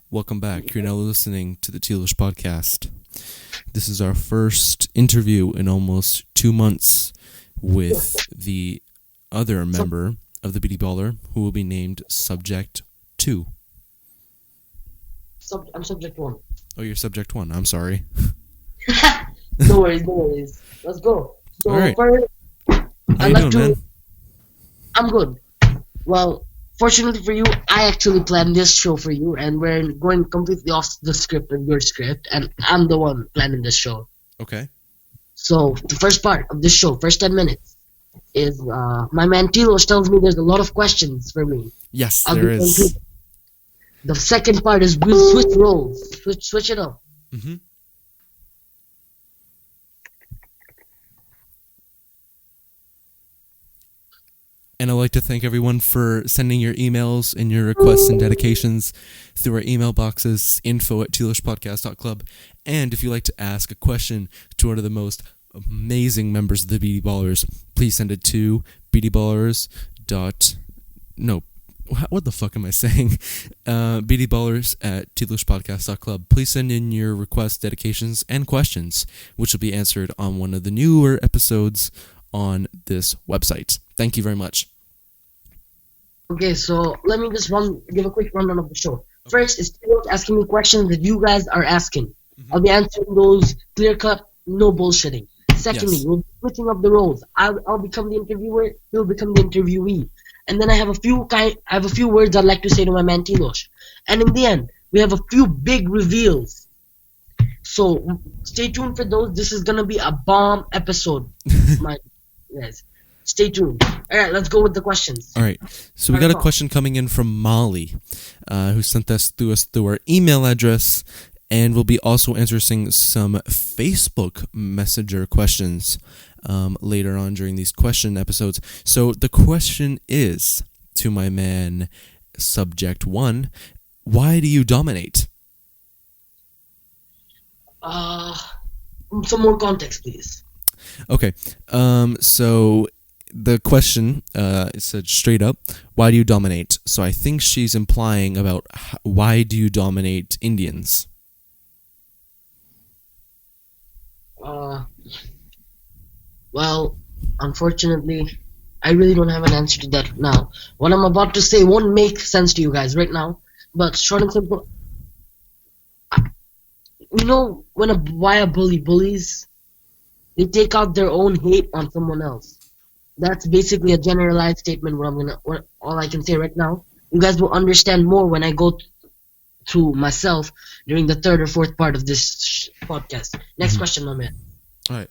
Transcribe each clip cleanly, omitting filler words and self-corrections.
Welcome back. You're now listening to the Tilos Podcast. This is our first interview in almost 2 months with the other member of the BD Baller, who will be named Subject 2. I'm Subject 1. Oh, you're Subject 1. I'm sorry. No worries. Let's go. So All right. first, How you doing, man? I'm good. Well, fortunately for you, I actually planned this show for you, and we're going completely off the script of your script, and I'm the one planning this show. Okay. So the first part of this show, first 10 minutes, is my man Tilos tells me there's a lot of questions for me. Yes, I'll there be is. complete. The second part is we'll switch roles. Switch it up. Mm-hmm. And I'd like to thank everyone for sending your emails and your requests and dedications through our email boxes, info@tilospodcast.club. And if you'd like to ask a question to one of the most amazing members of the BD Ballers, please send it to what the fuck am I saying? bdballers@tilospodcast.club. Please send in your requests, dedications, and questions, which will be answered on one of the newer episodes on this website. Thank you very much. Okay, so let me just give a quick rundown of the show. First is Tilos asking me questions that you guys are asking. Mhm. I'll be answering those clear cut, no bullshitting. Secondly, Yes. we'll be switching up the roles. I'll become the interviewer, he'll become the interviewee. And then I have a few words I'd like to say to my man Tilos. And in the end, we have a few big reveals. So stay tuned for those. This is gonna be a bomb episode. My guys. Stay tuned. Alright, let's go with the questions. All right. So we got a question coming in from Molly, who sent us through our email address, and we'll be also answering some Facebook Messenger questions later on during these question episodes. So the question is to my man, Subject 1, why do you dominate? Some more context, please. Okay. So the question, it said straight up, why do you dominate? So I think she's implying about why do you dominate Indians? Well, unfortunately, I really don't have an answer to that now. What I'm about to say won't make sense to you guys right now, but short and simple, you know why a bully bullies? They take out their own hate on someone else. That's basically a generalized statement. All I can say right now. You guys will understand more when I go through myself during the third or fourth part of this podcast. Next question, my man. All right.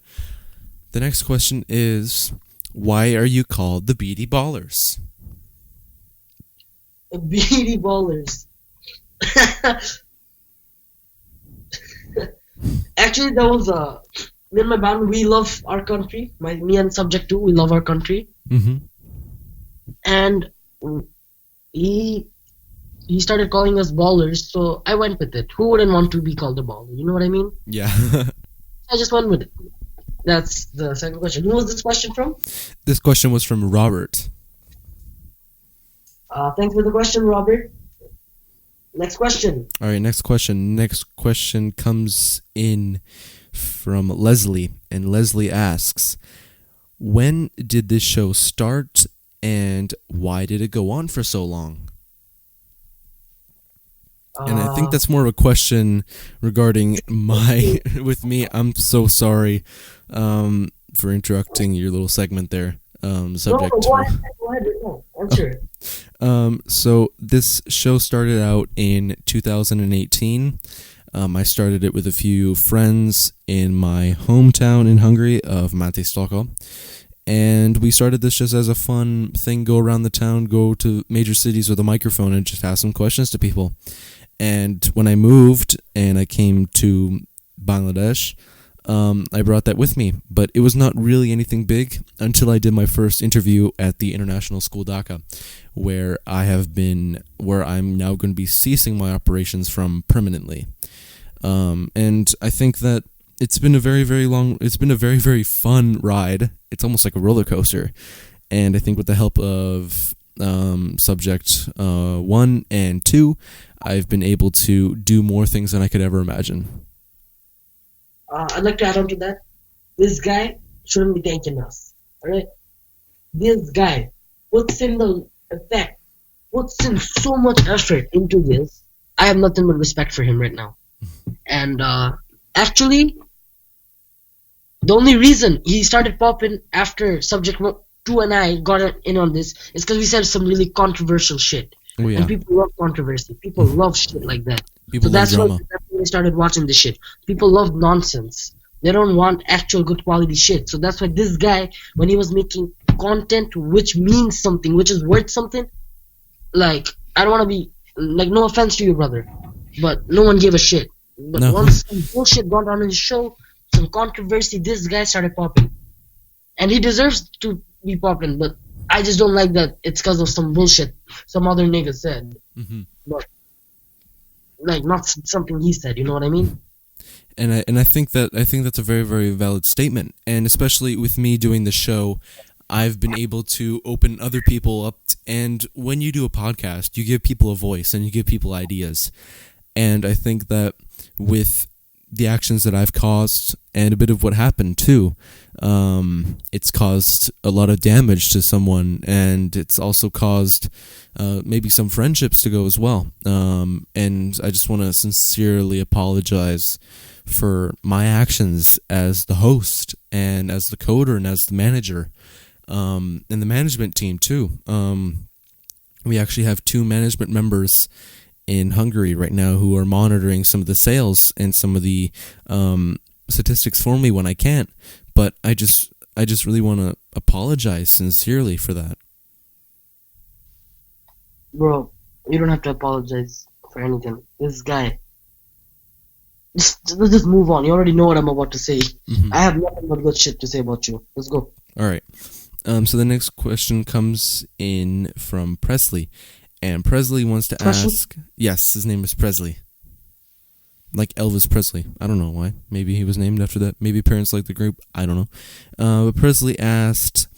The next question is, why are you called the BD Ballers? BD Ballers. Actually, that was me and my band. We love our country. Me and Subject 2, we love our country. Mm-hmm. And he started calling us ballers, so I went with it. Who wouldn't want to be called a baller? You know what I mean? Yeah. I just went with it. That's the second question. Who was this question from? This question was from Robert. Thanks for the question, Robert. Next question. All right, next question. Next question comes in from Leslie, and Leslie asks, when did this show start, and why did it go on for so long? And I think that's more of a question regarding with me. I'm so sorry for interrupting your little segment there. Subject. No, go ahead. No, answer it. So this show started out in 2018. I started it with a few friends in my hometown in Hungary of Máté Stockholm. And we started this just as a fun thing, go around the town, go to major cities with a microphone and just ask some questions to people. And when I moved and I came to Bangladesh, I brought that with me. But it was not really anything big until I did my first interview at the International School Dhaka, where I'm now going to be ceasing my operations from permanently. And I think that it's been a very, very fun ride. It's almost like a roller coaster. And I think with the help of subject 1 and 2, I've been able to do more things than I could ever imagine. I'd like to add on to that. This guy shouldn't be thanking us. Alright? This guy puts in so much effort into this. I have nothing but respect for him right now. And actually, the only reason he started popping after subject 2 and I got in on this is because we said some really controversial shit. Oh, yeah. And people love controversy. People love shit like that. People So that's love why drama. they started watching this shit. People love nonsense. They don't want actual good quality shit. So that's why this guy, when he was making content which means something, which is worth something, like, I don't want to be, like, no offense to you, brother, but no one gave a shit. But No. once some bullshit got on his show, some controversy, this guy started popping. And he deserves to be popping, but I just don't like that it's because of some bullshit some other nigga said. Mm-hmm. But, like, not something he said, you know what I mean? And I think that's a very, very valid statement. And especially with me doing the show, I've been able to open other people up. And when you do a podcast, you give people a voice and you give people ideas. And I think that with the actions that I've caused and a bit of what happened too, it's caused a lot of damage to someone, and it's also caused maybe some friendships to go as well. And I just want to sincerely apologize for my actions as the host and as the coder and as the manager, and the management team too. We actually have 2 management members in Hungary right now who are monitoring some of the sales and some of the statistics for me when I can't. But I just really want to apologize sincerely for that. Bro, you don't have to apologize for anything. This guy, let's just move on. You already know what I'm about to say. Mm-hmm. I have nothing but good shit to say about you. Let's go. All right. So the next question comes in from Presley. And Presley wants to ask... Yes, his name is Presley. Like Elvis Presley. I don't know why. Maybe he was named after that. Maybe parents like the group. I don't know. But Presley asked,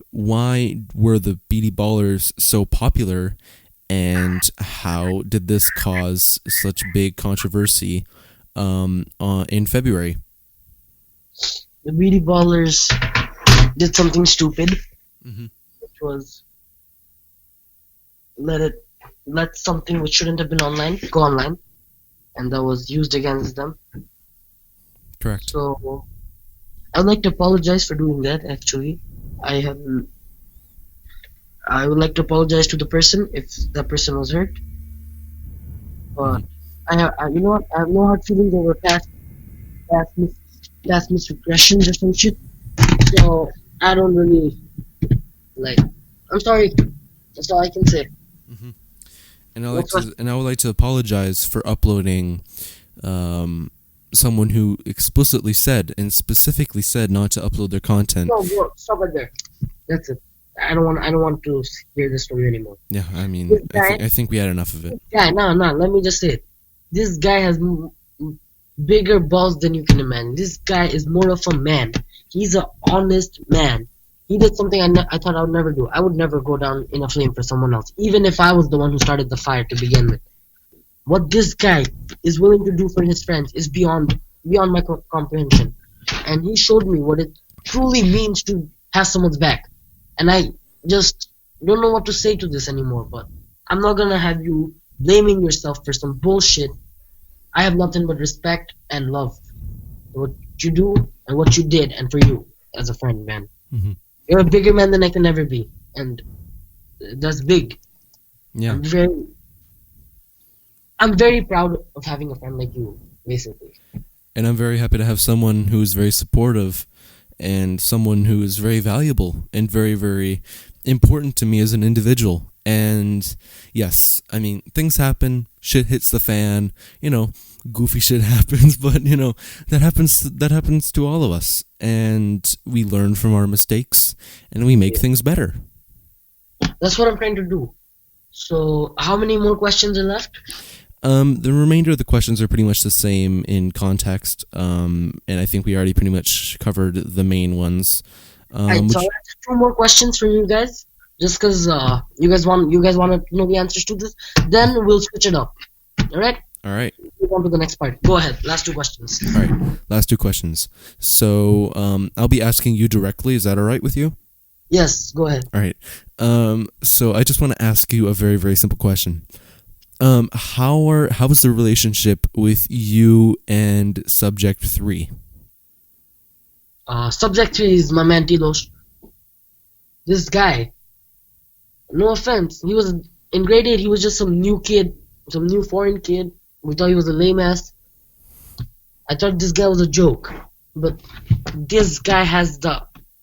why were the Beady Ballers so popular, and how did this cause such big controversy in February? The Beady Ballers did something stupid, which was let something which shouldn't have been online go online, and that was used against them. Correct. So I'd like to apologize for doing that. Actually, I would like to apologize to the person if that person was hurt. But you know what? I have no hard feelings over past misregressions or some shit. So I don't really like. I'm sorry. That's all I can say. Mm-hmm. And I would like to apologize for uploading someone who explicitly said and specifically said not to upload their content. No, bro, stop right there. That's it. I don't want to hear this from you anymore. Yeah, I mean, Guy, I think we had enough of it. No. Let me just say it. This guy has bigger balls than you can imagine. This guy is more of a man. He's an honest man. He did something I thought I would never do. I would never go down in a flame for someone else, even if I was the one who started the fire to begin with. What this guy is willing to do for his friends is beyond my comprehension. And he showed me what it truly means to have someone's back. And I just don't know what to say to this anymore, but I'm not gonna have you blaming yourself for some bullshit. I have nothing but respect and love for what you do and what you did, and for you as a friend, man. Mm-hmm. You're a bigger man than I can ever be, and that's big. Yeah. I'm very proud of having a friend like you, basically. And I'm very happy to have someone who is very supportive and someone who is very valuable and very, very important to me as an individual. And yes, I mean, things happen, shit hits the fan, goofy shit happens, but that happens to all of us, and we learn from our mistakes and we make things better. That's what I'm trying to do. So how many more questions are left? The remainder of the questions are pretty much the same in context, and I think we already pretty much covered the main ones. Alright, so I have 2 more questions from you guys. just because you guys want to know the answers to this. Then we'll switch it up. All right. All right. Move on to the next part. Go ahead. Last two questions. All right. Last two questions. So I'll be asking you directly. Is that all right with you? Yes. Go ahead. All right. So I just want to ask you a very, very simple question. How is the relationship with you and Subject 3? Subject 3 is my man Tilos. This guy, no offense, he was in grade 8. He was just some new kid, some new foreign kid. We thought he was a lame ass. I thought this guy was a joke, but this guy has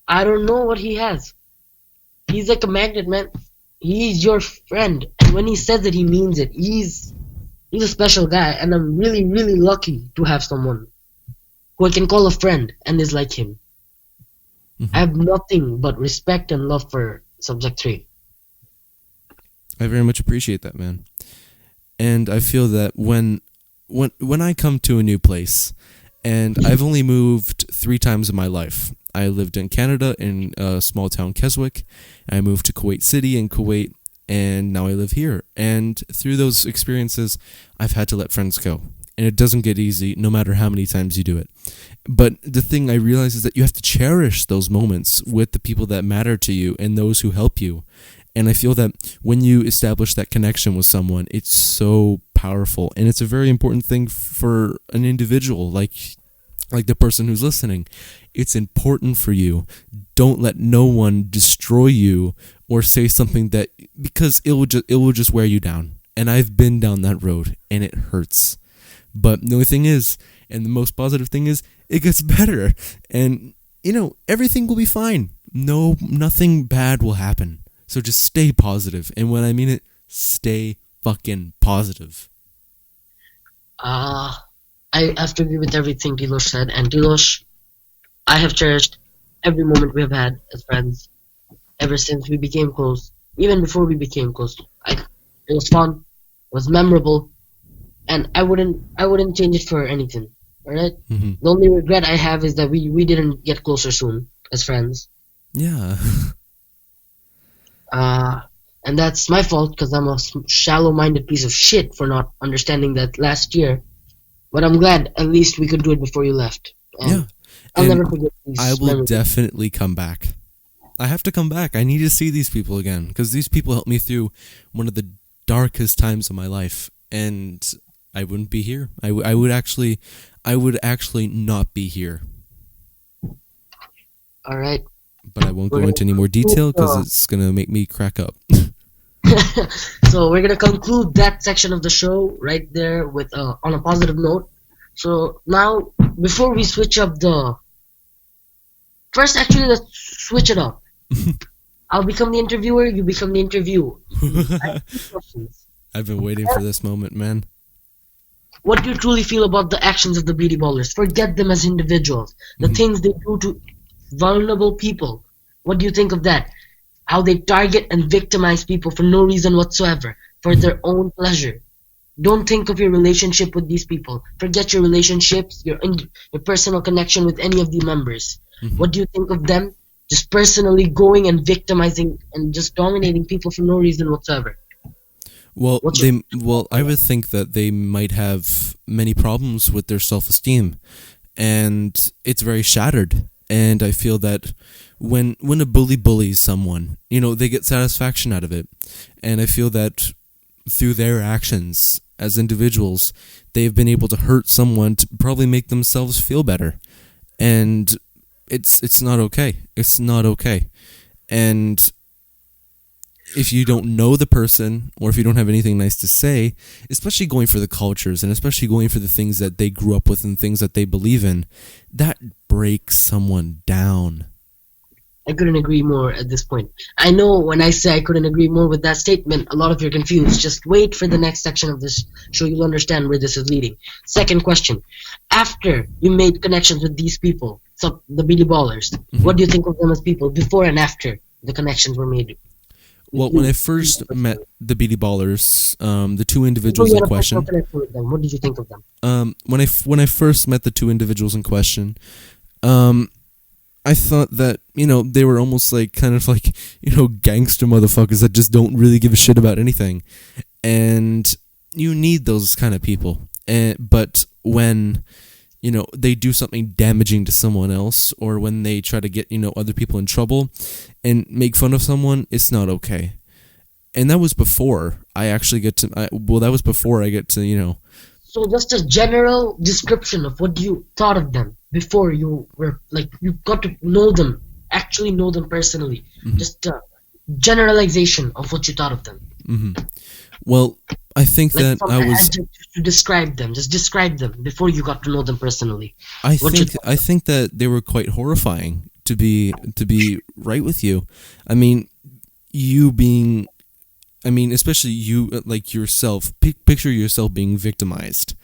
I don't know what he has. He's like a magnet, man. He's your friend, and when he says it, he means it. He's a special guy, and I'm really, really lucky to have someone who I can call a friend and is like him. Mm-hmm. I have nothing but respect and love for Subject 3. I very much appreciate that, man. And I feel that when I come to a new place, and I've only moved 3 times in my life. I lived in Canada in a small town, Keswick. I moved to Kuwait City in Kuwait, and now I live here. And through those experiences, I've had to let friends go. And it doesn't get easy, no matter how many times you do it. But the thing I realize is that you have to cherish those moments with the people that matter to you and those who help you. And I feel that when you establish that connection with someone, it's so powerful. And it's a very important thing for an individual, like the person who's listening. It's important for you. Don't let no one destroy you or say something that, because it will just wear you down. And I've been down that road, and it hurts. But the only thing is, and the most positive thing is, it gets better. And, everything will be fine. Nothing bad will happen. So just stay positive. And when I mean it, stay fucking positive. I have to agree with everything Tilos said. And Tilos, I have cherished every moment we have had as friends ever since we became close. Even before we became close. It was fun. It was memorable. And I wouldn't change it for anything. Alright? Mm-hmm. The only regret I have is that we didn't get closer soon as friends. Yeah. And that's my fault because I'm a shallow-minded piece of shit for not understanding that last year. But I'm glad at least we could do it before you left. And yeah. I'll And never forget these I will memories. definitely come back. I have to come back. I need to see these people again because these people helped me through one of the darkest times of my life, and I wouldn't be here. I would actually not be here. All right. But I won't go into any more detail because it's gonna make me crack up. So we're gonna conclude that section of the show right there with on a positive note. So now, before we switch up let's switch it up. I'll become the interviewer. You become the interview. I have 2 questions. I've been waiting for this moment, man. What do you truly feel about the actions of the beauty ballers? Forget them as individuals. The things they do to vulnerable people. What do you think of that? How they target and victimize people for no reason whatsoever, for their own pleasure. Don't think of your relationship with these people. Forget your relationships, your personal connection with any of the members. Mm-hmm. What do you think of them? Just personally going and victimizing and just dominating people for no reason whatsoever. Well, I would think that they might have many problems with their self-esteem, and it's very shattered. And I feel that when a bully bullies someone, they get satisfaction out of it. And I feel that through their actions as individuals, they've been able to hurt someone to probably make themselves feel better. And it's not okay. It's not okay. And if you don't know the person, or if you don't have anything nice to say, especially going for the cultures and especially going for the things that they grew up with and things that they believe in, that breaks someone down. I couldn't agree more at this point. I know when I say I couldn't agree more with that statement, a lot of you are confused. Just wait for the next section of this show. You'll understand where this is leading. Second question. After you made connections with these people, so the Billy Ballers, what do you think of them as people before and after the connections were made? Well, when I first met the Beatty Ballers, the 2 individuals in question. What did you think of them? When I first met the 2 individuals in question, I thought that, they were almost like kind of like, gangster motherfuckers that just don't really give a shit about anything. And you need those kind of people. But when, they do something damaging to someone else, or when they try to get, other people in trouble and make fun of someone, it's not okay. And that was before I actually that was before I get to, So just a general description of what you thought of them before you were, like, you got to know them, actually know them personally. Mm-hmm. Just a generalization of what you thought of them. Mm-hmm. Well, I think Like that from I was. adjectives to describe them. Just describe them before you got to know them personally. I What you think that they were quite horrifying. To be right with you, I mean, especially you, like yourself. Picture yourself being victimized,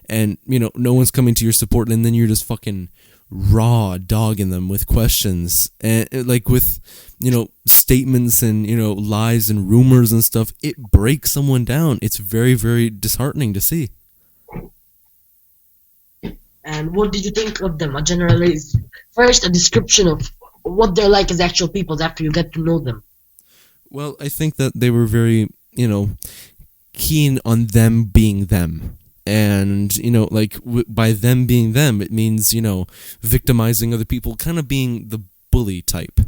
and no one's coming to your support, and then you're just fucking raw dogging them with questions and like with statements and lies and rumors and stuff. It breaks someone down. It's very, very disheartening to see. And what did you think of them? First, a description of what they're like as actual people after you get to know them. Well, I think that they were very, keen on them being them. And, by them being them, it means, victimizing other people, kind of being the bully type.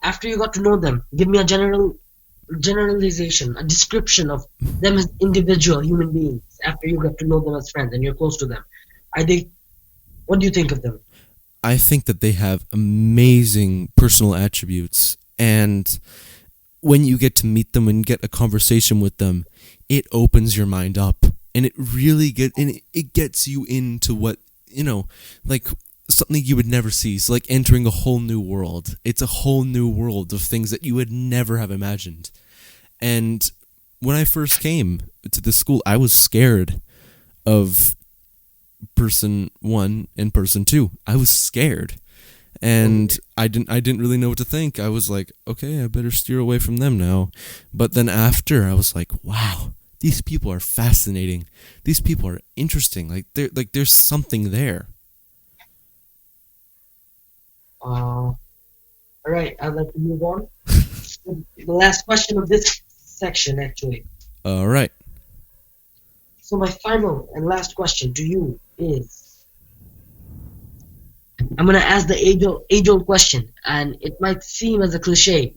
After you got to know them, give me a generalization, a description of them as individual human beings after you got to know them as friends and you're close to them. What do you think of them? I think that they have amazing personal attributes, and when you get to meet them and get a conversation with them, it opens your mind up, and it gets you into what, like something you would never see. It's like entering a whole new world. It's a whole new world of things that you would never have imagined. And when I first came to the school, I was scared of person 1 and person 2. I was scared. And I didn't really know what to think. I was like, okay, I better steer away from them now. But then after, I was like, wow, these people are fascinating. These people are interesting. There's something there. All right, I'd like to move on. The last question of this section, actually. All right. So my final and last question to you is, I'm going to ask the age-old question, and it might seem as a cliche.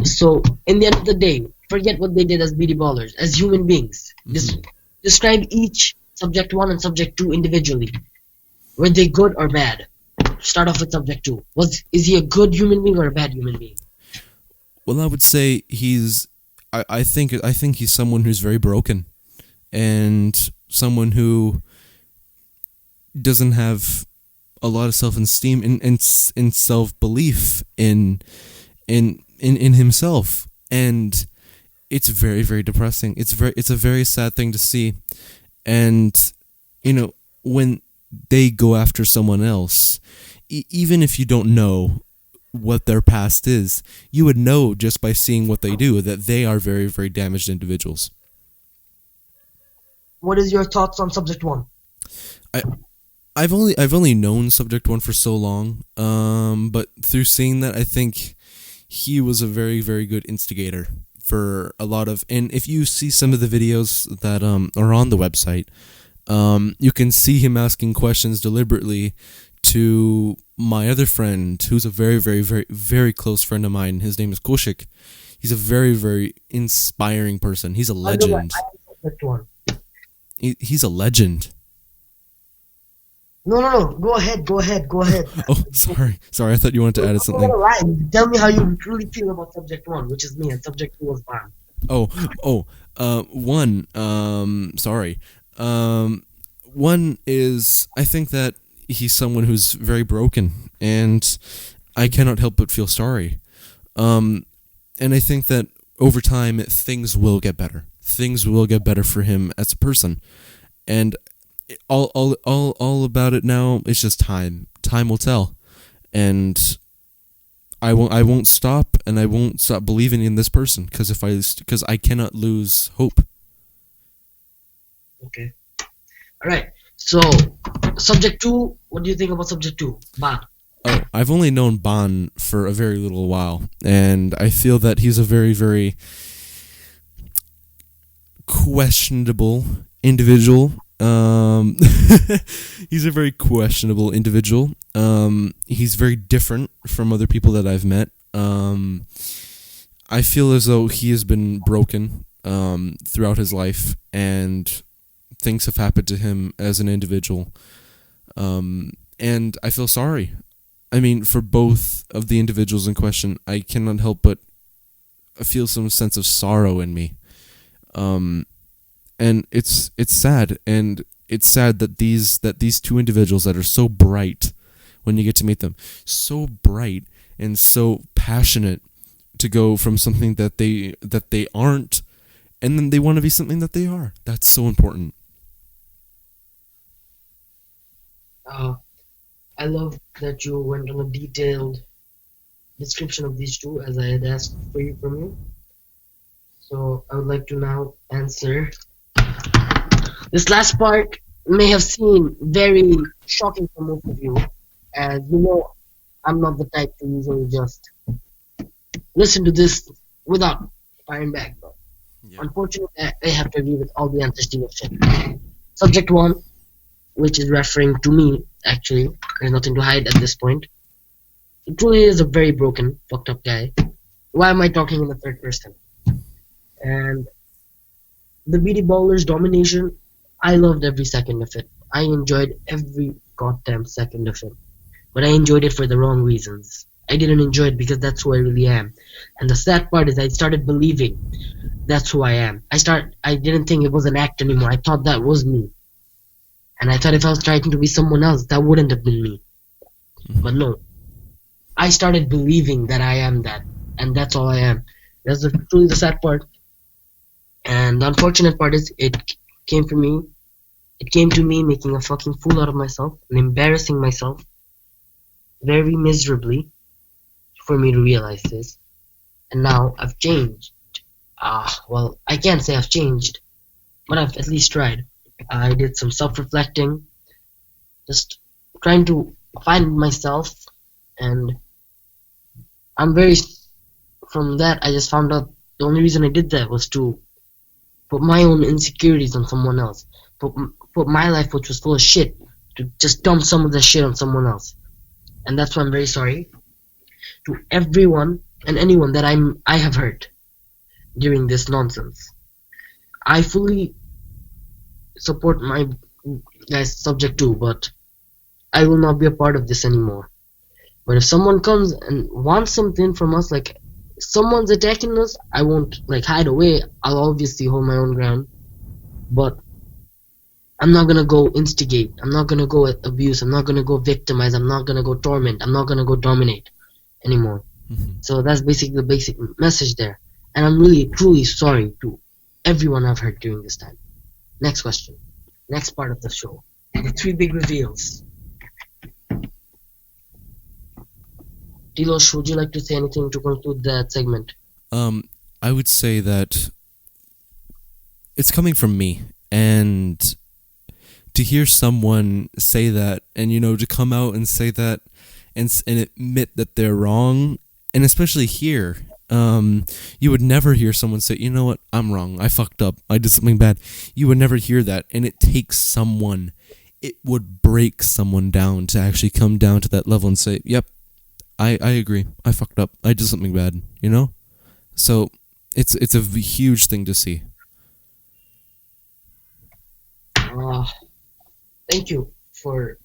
So, in the end of the day, forget what they did as beauty ballers, as human beings. Mm-hmm. Describe each subject 1 and subject 2 individually. Were they good or bad? Start off with subject 2. Is he a good human being or a bad human being? Well, I would say I think he's someone who's very broken, and someone who doesn't have a lot of self-esteem and self-belief in himself, and it's very, very depressing. It's a very sad thing to see, and when they go after someone else, even if you don't know what their past is, you would know just by seeing what they do that they are very, very damaged individuals. What is your thoughts on subject 1? I've only known subject 1 for so long, but through seeing that, I think he was a very, very good instigator for a lot of. And if you see some of the videos that are on the website, you can see him asking questions deliberately to my other friend, who's a very, very, very, very close friend of mine. His name is Koshik. He's a very, very inspiring person. He's a legend. He's a legend. No. Go ahead. Oh, sorry. I thought you wanted to add something. Tell me how you truly feel about subject 1, which is me, and subject 2 was Bam. One is, I think that he's someone who's very broken, and I cannot help but feel sorry. And I think that over time, things will get better. Things will get better for him as a person, and all about it now. It's just time. Time will tell, and I won't stop, and I won't stop believing in this person because I cannot lose hope. Okay. All right. So, subject 2 What do you think about subject 2? Ba. Oh, I've only known Ban for a very little while, and I feel that he's a very, very questionable individual. He's a very questionable individual. He's very different from other people that I've met. I feel as though he has been broken throughout his life, and things have happened to him as an individual. And I feel sorry. I mean, for both of the individuals in question, I cannot help but feel some sense of sorrow in me. And it's sad, and it's sad that these two individuals that are so bright when you get to meet them, so bright and so passionate to go from something that they aren't, and then they want to be something that they are. That's so important. I love that you went on a detailed description of these two, as I had asked for you from you. So I would like to now answer. This last part may have seemed very shocking for most of you, as you know, I'm not the type to usually just listen to this without firing back. But unfortunately, I have to agree with all the answers to your shit. Subject 1, which is referring to me, actually, there's nothing to hide at this point. He truly is a very broken, fucked up guy. Why am I talking in the third person? And the BD Ballers domination, I loved every second of it. I enjoyed every goddamn second of it. But I enjoyed it for the wrong reasons. I didn't enjoy it because that's who I really am. And the sad part is I started believing that's who I am. I didn't think it was an act anymore. I thought that was me. And I thought if I was trying to be someone else, that wouldn't have been me. But no. I started believing that I am that. And that's all I am. That's truly the sad part. And the unfortunate part is it came to me making a fucking fool out of myself and embarrassing myself very miserably for me to realize this. And now I've changed. Well, I can't say I've changed, but I've at least tried. I did some self-reflecting, just trying to find myself, and from that I just found out the only reason I did that was to put my own insecurities on someone else, put my life, which was full of shit, to just dump some of the shit on someone else. And that's why I'm very sorry to everyone and anyone that I have hurt during this nonsense. I fully support my guys subject 2, but I will not be a part of this anymore. But if someone comes and wants something from us, like someone's attacking us, I won't hide away. I'll obviously hold my own ground, but I'm not gonna go instigate. I'm not gonna go abuse. I'm not gonna go victimize. I'm not gonna go torment. I'm not gonna go dominate anymore. So that's basically the basic message there. And I'm really, truly sorry to everyone I've hurt during this time. Next question. Next part of the show. The 3 big reveals. Tilos, would you like to say anything to conclude that segment? I would say that it's coming from me, and to hear someone say that, and to come out and say that, and admit that they're wrong, and especially here, you would never hear someone say, you know what, I'm wrong, I fucked up, I did something bad. You would never hear that, and it takes someone, it would break someone down to actually come down to that level and say, yep, I agree, I fucked up, I did something bad, So it's a huge thing to see. Thank you for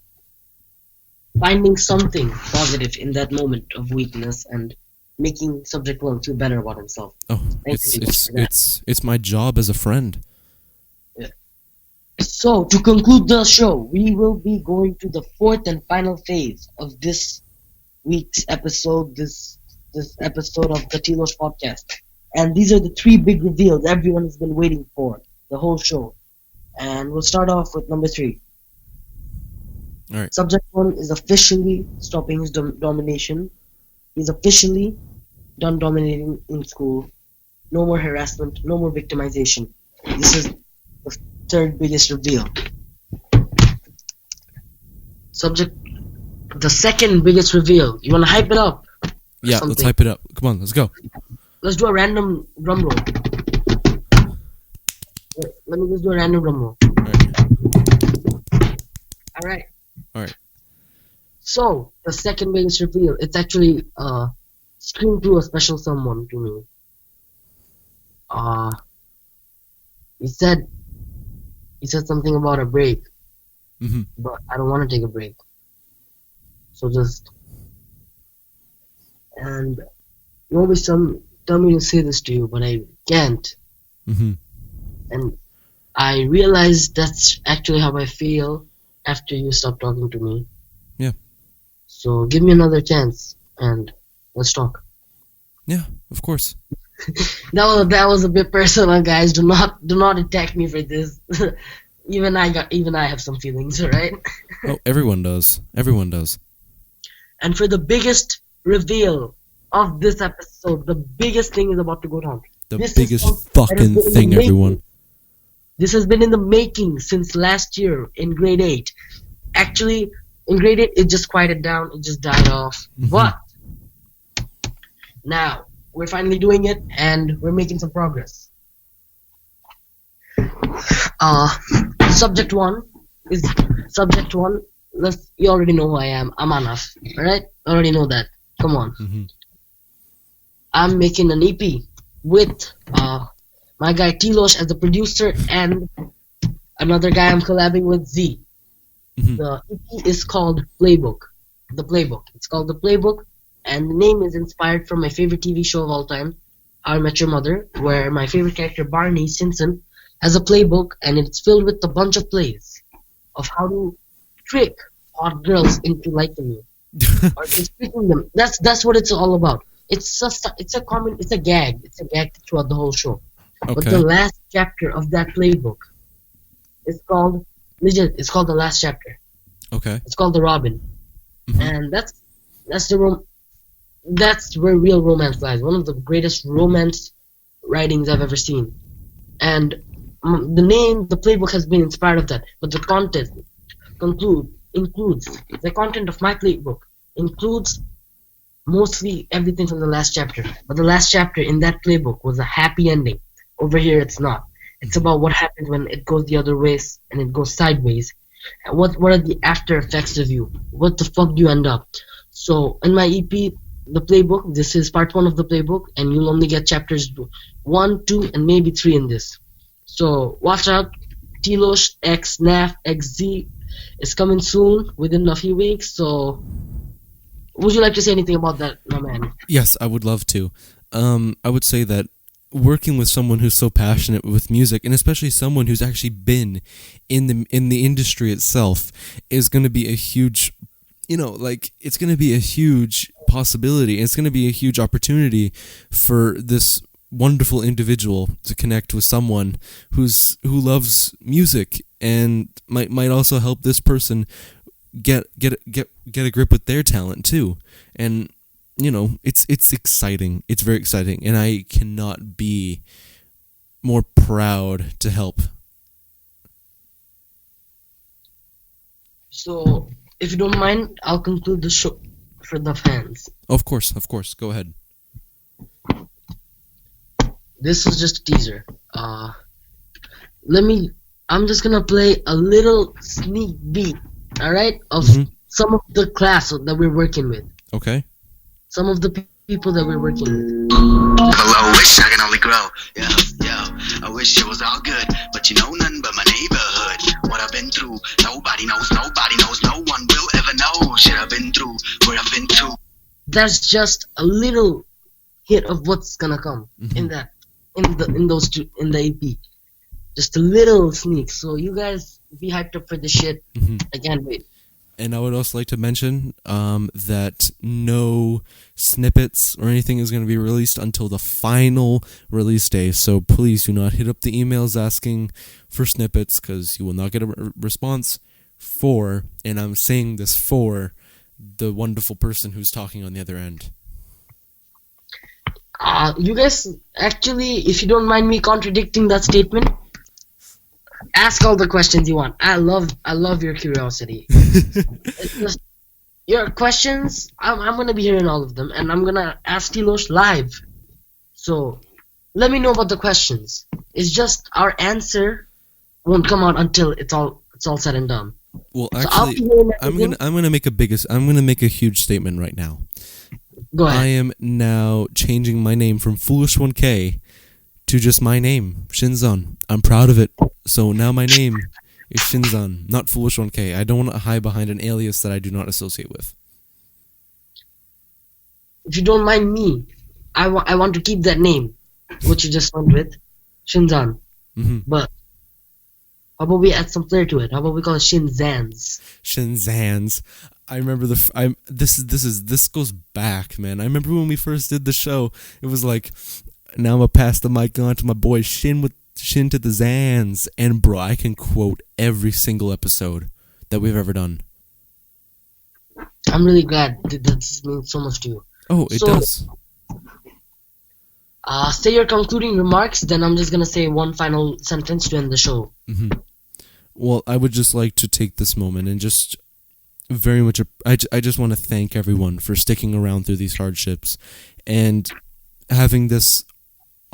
finding something positive in that moment of weakness and making subject 1 feel better about himself. Oh, it's my job as a friend. Yeah. So to conclude the show, we will be going to the 4th and final phase of this week's episode. This episode of the Tilos Podcast, and these are the 3 big reveals everyone has been waiting for the whole show. And we'll start off with number 3. All right. Subject 1 is officially stopping his domination. He's officially done dominating in school. No more harassment, no more victimization. This is the 3rd biggest reveal. Subject, the second biggest reveal. You wanna hype it up? Yeah, let's hype it up. Come on, let's go. Let's do a random drum roll. Wait, let me just do a random drum roll. Alright. So, the second biggest reveal, it's actually screamed to a special someone to me. He said something about a break, but I don't want to take a break. So and you always tell me to say this to you, but I can't. And I realized that's actually how I feel after you stop talking to me. Yeah. So give me another chance and let's talk. Yeah, of course. That was a bit personal, guys. Do not attack me for this. Even I have some feelings, right? Oh, everyone does. And for the biggest reveal of this episode, the biggest thing is about to go down. Biggest fucking thing, everyone. This has been in the making since last year in grade 8. Actually, in grade 8, it just quieted down. It just died off. But now we're finally doing it, and we're making some progress. Subject one. You already know who I am. I'm Anaf, alright? I already know that. Come on. I'm making an EP with my guy Tilos as the producer and another guy I'm collabing with, Z. The EP is called Playbook. It's called The Playbook, and the name is inspired from my favorite TV show of all time, How I Met Your Mother, where my favorite character Barney Stinson has a playbook, and it's filled with a bunch of plays of how to trick hot girls into liking you or just tricking them. That's what it's all about. It's a gag throughout the whole show. Okay. But the last chapter of that playbook is called The Last Chapter. Okay. It's called The Robin, and that's where real romance lies. One of the greatest romance writings I've ever seen, and the playbook has been inspired of that. But the content includes the content of my playbook includes mostly everything from the last chapter. But the last chapter in that playbook was a happy ending. Over here, it's not. It's about what happens when it goes the other way and it goes sideways. And what are the after effects of you? What the fuck do you end up? So in my EP, the playbook, this is part 1 of the playbook, and you'll only get chapters 1, 2, and maybe 3 in this. So watch out. Tilos X NAF XZ is coming soon, within a few weeks. So would you like to say anything about that, my man? Yes, I would love to. I would say that working with someone who's so passionate with music, and especially someone who's actually been in the industry itself, is going to be a huge, it's going to be a huge possibility. It's going to be a huge opportunity for this wonderful individual to connect with someone who loves music, and might also help this person get a grip with their talent too. And it's exciting. It's very exciting, and I cannot be more proud to help. So, if you don't mind, I'll conclude the show for the fans. Of course. Go ahead. This was just a teaser. I'm just gonna play a little sneak beat, alright, of some of the class that we're working with. Okay. Some of the people that we're working with. I wish I can only grow. I wish it was all good, but nothing but my neighborhood. What I've been through, nobody knows, no one will ever know. Shit I've been through, where I've been to. That's just a little hit of what's gonna come in the EP. Just a little sneak. So you guys be hyped up for this shit. I can't wait. And I would also like to mention that no snippets or anything is going to be released until the final release day. So please do not hit up the emails asking for snippets, because you will not get a response and I'm saying this for the wonderful person who's talking on the other end. You guys, actually, if you don't mind me contradicting that statement, Ask all the questions you want. I love your curiosity. It's just your questions. I'm gonna be hearing all of them, and I'm gonna ask Tilos live. So let me know about the questions. It's just our answer won't come out until it's all said and done. Well, So I'll actually, be hearing I'm everything. gonna make a huge statement right now. Go I ahead. am now changing my name from Foolish 1K to just my name, Shinzan. I'm proud of it. So now my name is Shinzan, not Foolish 1K. I don't want to hide behind an alias that I do not associate with. If you don't mind me, I want to keep that name, which you just went with, Shinzan. hmm But how about we add some flair to it? How about we call it Shinzans? Shinzans. I remember this goes back, man. I remember when we first did the show. It was like, now I'm gonna pass the mic on to my boy Shin with Shin to the Zans, and bro, I can quote every single episode that we've ever done. I'm really glad that this means so much to you. Oh, it So- does. Say your concluding remarks, then I'm just gonna say one final sentence to end the show. Well, I would just like to take this moment and just very much. I just want to thank everyone for sticking around through these hardships and having this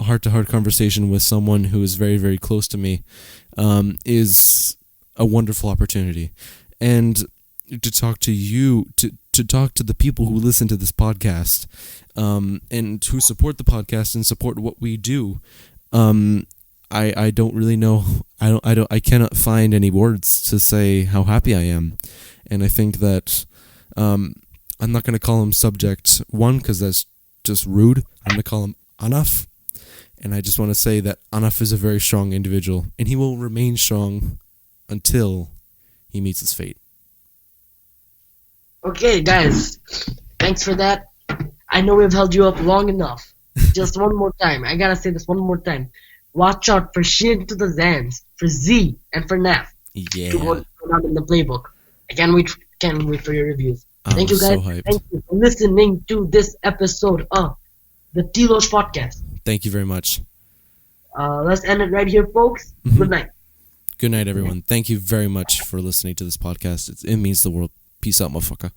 heart-to-heart conversation with someone who is very, very close to me is a wonderful opportunity. And to talk to you, to talk to the people who listen to this podcast and who support the podcast and support what we do. I don't really know. I cannot find any words to say how happy I am. And I think that I'm not going to call him Subject 1 because that's just rude. I'm going to call him Anaf. And I just want to say that Anaf is a very strong individual, and he will remain strong until he meets his fate. Okay, guys, thanks for that. I know we've held you up long enough. Just one more time. I gotta say this one more time. Watch out for Shin to the Zans, for Z, and for Naf. Yeah. To what's going on in the playbook. I can't wait for your reviews. Thank you, guys. So hyped. Thank you for listening to this episode of the Tilos Podcast. Thank you very much. Let's end it right here, folks. Good night. Good night, everyone. Thank you very much for listening to this podcast. It means the world. Peace out, motherfucker.